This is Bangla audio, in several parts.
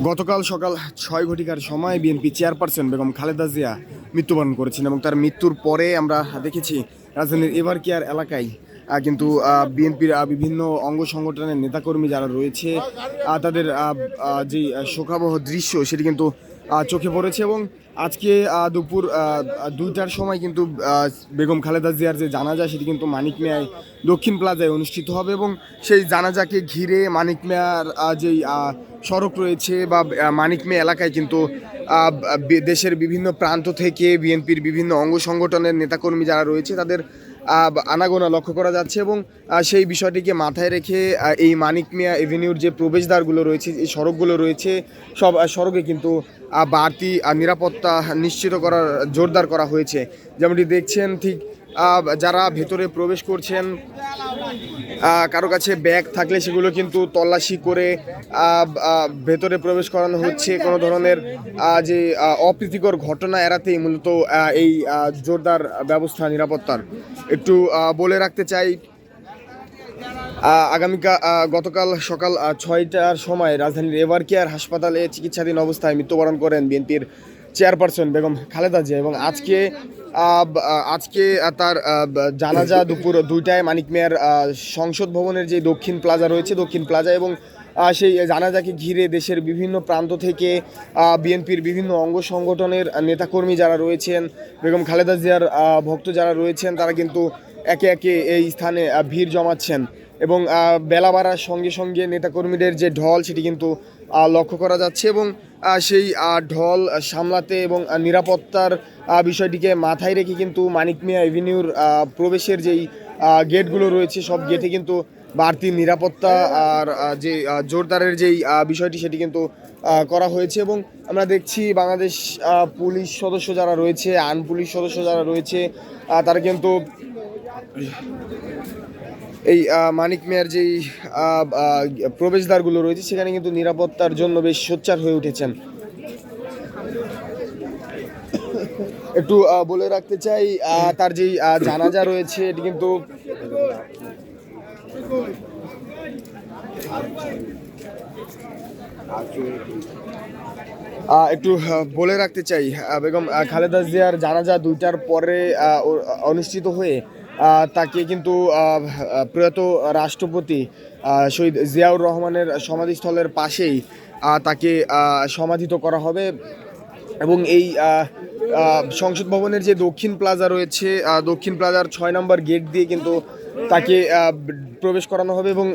গতকাল সকাল ৬ ঘটিকার সময় বিএনপি চেয়ারপারসন বেগম খালেদা জিয়া মৃত্যুবরণ করেছেন এবং তার মৃত্যুর পরে আমরা দেখেছি রাজধানীর এভারকেয়ার এলাকায় কিন্তু বিএনপির বিভিন্ন অঙ্গ সংগঠনের নেতাকর্মী যারা রয়েছে তাদের যে শোকাবহ দৃশ্য সেটি কিন্তু চোখে পড়েছে এবং আজকে দুপুর ২টার সময় কিন্তু বেগম খালেদা জিয়ার যে জানাজা সেটি কিন্তু মানিক মিয়ায় দক্ষিণ প্লাজায় অনুষ্ঠিত হবে এবং সেই জানাজাকে ঘিরে মানিক মিয়ার যেই সড়ক রয়েছে বা মানিক মিয়া এলাকায় কিন্তু দেশের বিভিন্ন প্রান্ত থেকে বিএনপির বিভিন্ন অঙ্গ সংগঠনের নেতাকর্মী যারা রয়েছে তাদের আনাগোনা লক্ষ্য করা যাচ্ছে এবং সেই বিষয়টিকে মাথায় রেখে এই মানিক মিয়া এভিনিউর যে প্রবেশদ্বারগুলো রয়েছে এই সড়কগুলো রয়েছে সব সড়কে কিন্তু বাড়তি নিরাপত্তা নিশ্চিত করার জোরদার করা হয়েছে। যেমনটি দেখছেন ঠিক যারা ভেতরে প্রবেশ করছেন কারো কাছে ব্যাগ থাকলে সেগুলো কিন্তু তল্লাশি করে ভেতরে প্রবেশ করানো হচ্ছে। কোনো ধরনের যে অপ্রীতিকর ঘটনা এড়াতেই মূলত এই জোরদার ব্যবস্থা নিরাপত্তার। একটু বলে রাখতে চাই গতকাল সকাল ৬টার সময় রাজধানীর এভারকেয়ার হাসপাতালে চিকিৎসাধীন অবস্থায় মৃত্যুবরণ করেন বিএনপির চেয়ারপারসন বেগম খালেদা জিয়া এবং আজকে তার জানাজা দুপুর ২টায় মানিক মিয়ার সংসদ ভবনের যে দক্ষিণ প্লাজা রয়েছে দক্ষিণ প্লাজা এবং সেই জানাজাকে ঘিরে দেশের বিভিন্ন প্রান্ত থেকে বিএনপির বিভিন্ন অঙ্গ সংগঠনের নেতাকর্মী যারা রয়েছেন বেগম খালেদা জিয়ার ভক্ত যারা রয়েছেন তারা কিন্তু একে একে এই স্থানে ভিড় জমাচ্ছেন এবং বেলা বাড়ার সঙ্গে সঙ্গে নেতাকর্মীদের যে ঢল সেটি কিন্তু লক্ষ্য করা যাচ্ছে এবং সেই ঢল সামলাতে এবং নিরাপত্তার বিষয়টিকে মাথায় রেখে কিন্তু মানিক মিয়া এভিনিউর প্রবেশের যেই গেটগুলো রয়েছে সব গেটে কিন্তু বাড়তি নিরাপত্তা আর যে জোরদারের যেই বিষয়টি সেটি কিন্তু করা হয়েছে এবং আমরা দেখছি বাংলাদেশ পুলিশ সদস্য যারা রয়েছে আইন পুলিশ সদস্য যারা রয়েছে তারা কিন্তু এই মানিক মিয়ার যেই প্রবেশদ্বারগুলো রয়েছে সেখানে কিন্তু নিরাপত্তার জন্য বেশ সোচ্চার হয়ে উঠেছেন। একটু বলে রাখতে চাই তার যেই জানাজা রয়েছে এটি কিন্তু একটু বলে রাখতে চাই বেগম খালেদা জিয়ার জানাজা ২টার পরে অনুষ্ঠিত হয়ে তাকে কিন্তু প্রয়াত রাষ্ট্রপতি শহীদ জিয়াউর রহমানের সমাধিস্থলের পাশেই তাকে সমাধিত করা হবে এবং এই সংসদ ভবনের যে দক্ষিণ প্লাজা রয়েছে দক্ষিণ প্লাজার ৬ নম্বর গেট দিয়ে কিন্তু তাকে প্রবেশ করানো হবে এবং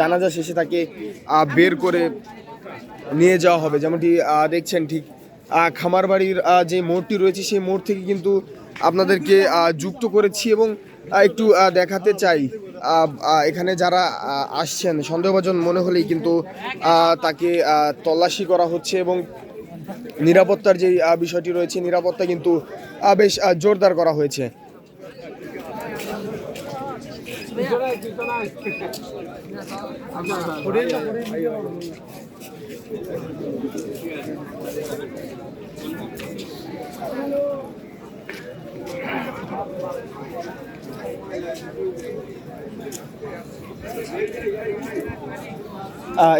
জানাজা শেষে তাকে বের করে নিয়ে যাওয়া হবে। যেমনটি দেখছেন ঠিক খামারবাড়ির যে মোড়টি রয়েছে সেই মোড় থেকে কিন্তু আপনাদেরকে যুক্ত করেছি এবং একটু দেখাতে চাই এখানে যারা আসছেন সন্দেহভাজন মনে হলেই কিন্তু তাকে তল্লাশি করা হচ্ছে এবং নিরাপত্তার যে বিষয়টি রয়েছে নিরাপত্তা কিন্তু বেশ জোরদার করা হয়েছে।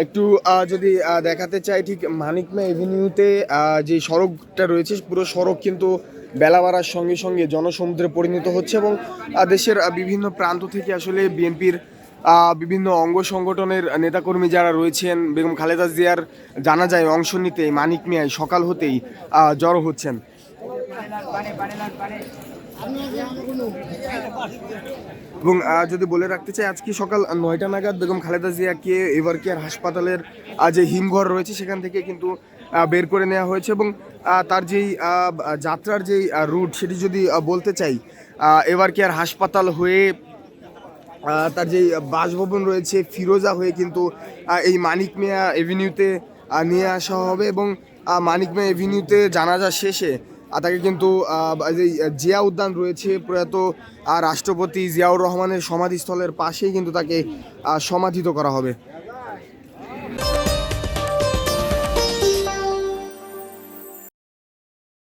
একটু যদি দেখাতে চাই ঠিক মানিক মিয়া এভিনিউতে যে সড়কটা রয়েছে পুরো সড়ক কিন্তু বেলা বাড়ার সঙ্গে সঙ্গে জনসমুদ্রে পরিণত হচ্ছে এবং দেশের বিভিন্ন প্রান্ত থেকে আসলে বিএনপির বিভিন্ন অঙ্গ সংগঠনের নেতাকর্মী যারা রয়েছেন বেগম খালেদা জিয়ার জানাজায় অংশ নিতে মানিক মিয়ায় সকাল হতেই জড়ো হচ্ছেন এবং যদি বলে রাখতে চাই আজকে সকাল ৯টা নাগাদ বেগম খালেদা জিয়াকে এভারকেয়ার হাসপাতালের যে হিমঘর রয়েছে সেখান থেকে কিন্তু বের করে নেওয়া হয়েছে এবং তার যেই যাত্রার যেই রুট সেটি যদি বলতে চাই এভারকেয়ার হাসপাতাল হয়ে তার যেই বাসভবন রয়েছে ফিরোজা হয়ে কিন্তু এই মানিক মিয়া এভিনিউতে নিয়ে আসা হবে এবং মানিক মিয়া এভিনিউতে জানাজা শেষে তাকে কিন্তু জিয়া উদ্যান রয়েছে প্রয়াত রাষ্ট্রপতি জিয়াউর রহমানের সমাধিস্থলের পাশেই কিন্তু তাকে সমাধিত করা হবে।